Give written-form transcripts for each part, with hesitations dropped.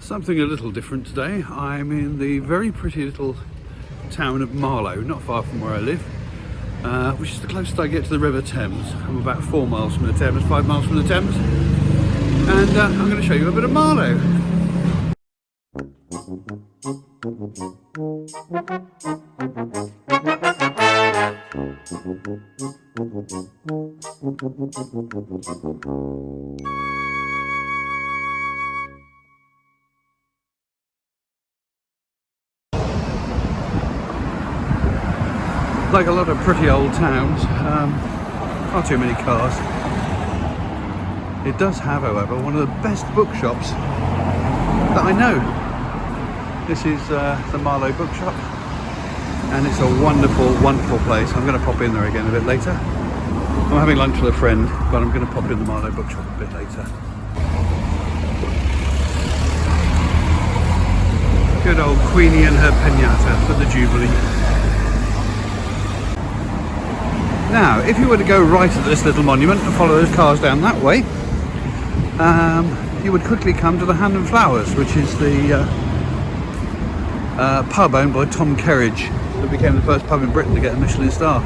Something a little different today. I'm in the very pretty little town of Marlow, not far from where I live, which is the closest I get to the River Thames. I'm about 4 miles from the Thames, 5 miles from the Thames, and I'm going to show you a bit of Marlow. Like a lot of pretty old towns, not too many cars. It does have, however, one of the best bookshops that I know. This is the Marlow bookshop, and it's a wonderful, wonderful place. I'm going to pop in there again a bit later. I'm having lunch with a friend, but I'm going to pop in the Marlow bookshop a bit later. Good old Queenie and her pinata for the Jubilee. Now, if you were to go right at this little monument and follow those cars down that way, you would quickly come to the Hand and Flowers, which is the pub owned by Tom Kerridge, that became the first pub in Britain to get a Michelin star.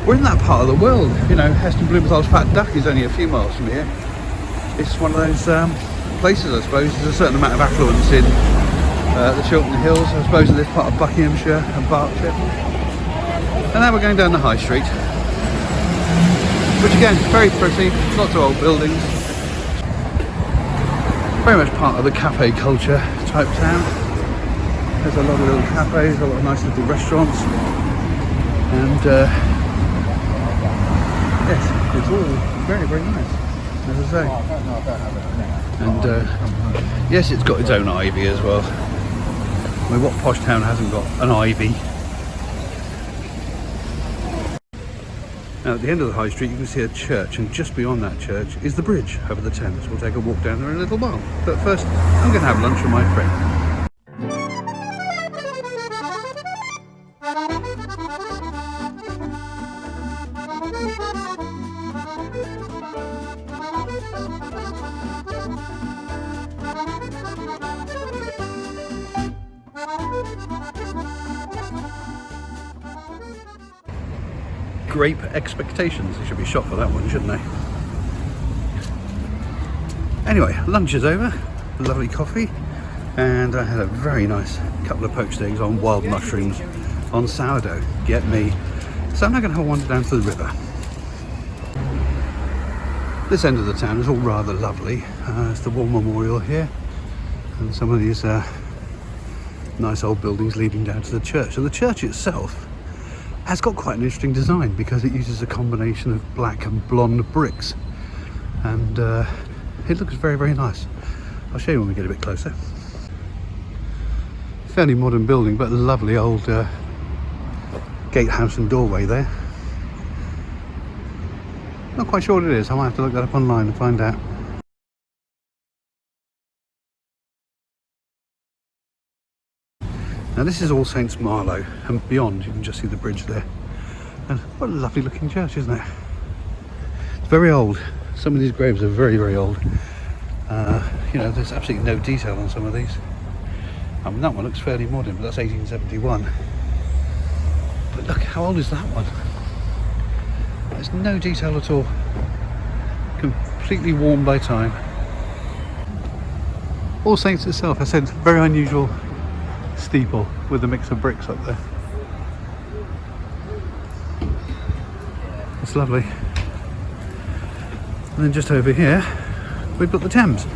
We're in that part of the world, you know. Heston Blumenthal's Fat Duck is only a few miles from here. It's one of those places, I suppose. There's a certain amount of affluence in the Chiltern Hills, I suppose, in this part of Buckinghamshire and Berkshire. And now we're going down the High Street, which again, very pretty, lots of old buildings. Very much part of the cafe culture type town. There's a lot of little cafes, a lot of nice little restaurants, and yes, it's all very, very nice, as I say. And yes, it's got its own ivy as well. I mean, what posh town hasn't got an ivy? Now, at the end of the High Street you can see a church, and just beyond that church is the bridge over the Thames. We'll take a walk down there in a little while, but first I'm going to have lunch with my friend. Grape Expectations. They should be shot for that one, shouldn't they? Anyway, lunch is over. Lovely coffee, and I had a very nice couple of poached eggs on wild mushrooms on sourdough. Get me. So I'm now going to have a wander down to the river. This end of the town is all rather lovely. It's the War Memorial here, and some of these nice old buildings leading down to the church. So the church itself has got quite an interesting design because it uses a combination of black and blonde bricks, and it looks very, very nice. I'll show you when we get a bit closer. Fairly modern building, but lovely old gatehouse and doorway there. Not quite sure what it is. I might have to look that up online and find out. Now this is All Saints Marlow, and beyond you can just see the bridge there. And what a lovely looking church, isn't it? It's very old. Some of these graves are very, very old. You know, there's absolutely no detail on some of these. I mean, that one looks fairly modern, but that's 1871. But look, how old is that one? There's no detail at all. Completely worn by time. All Saints itself, I said, very unusual steeple with a mix of bricks up there. It's lovely. And then just over here we've got the Thames.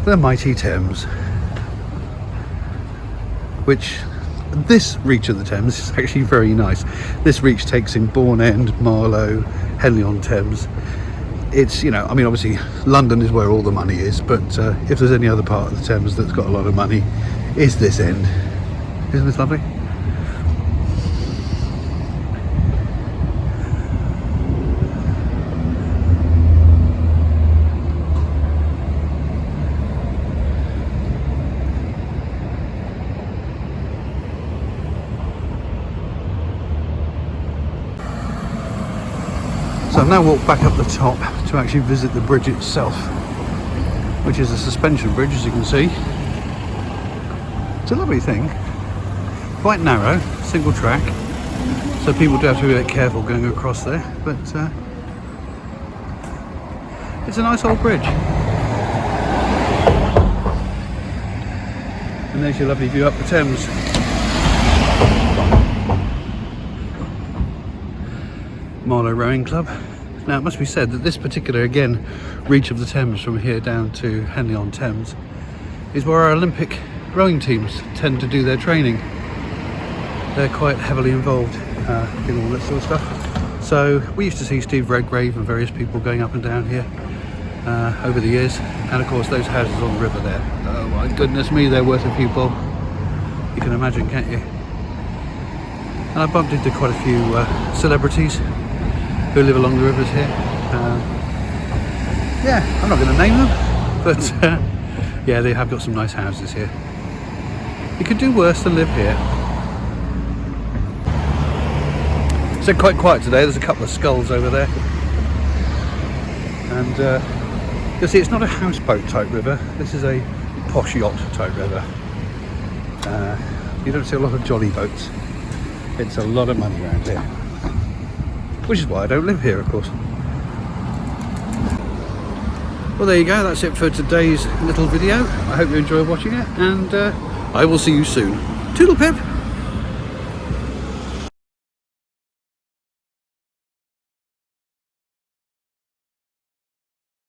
The mighty Thames, which this reach of the Thames is actually very nice. This reach takes in Bourne End, Marlow, Henley-on-Thames. It's, you know, I mean, obviously London is where all the money is, but if there's any other part of the Thames that's got a lot of money, it's this end. Isn't this lovely? So I've now walked back up the top to actually visit the bridge itself, which is a suspension bridge, as you can see. It's a lovely thing, quite narrow, single track, so people do have to be a bit careful going across there, but it's a nice old bridge. And there's your lovely view up the Thames. Marlow Rowing Club. Now it must be said that this particular, again, reach of the Thames from here down to Henley-on-Thames is where our Olympic rowing teams tend to do their training. They're quite heavily involved in all that sort of stuff. So we used to see Steve Redgrave and various people going up and down here over the years, and of course those houses on the river there. Oh my goodness me, they're worth a few bob. You can imagine, can't you? And I bumped into quite a few celebrities who live along the rivers here. Yeah, I'm not going to name them, but yeah, they have got some nice houses here. You could do worse than live here. It's quite quiet today. There's a couple of skulls over there, and you'll see it's not a houseboat type river. This is a posh yacht type river. You don't see a lot of jolly boats. It's a lot of money around here, which is why I don't live here, of course. Well, there you go. That's it for today's little video. I hope you enjoyed watching it, and I will see you soon. Toodle pip!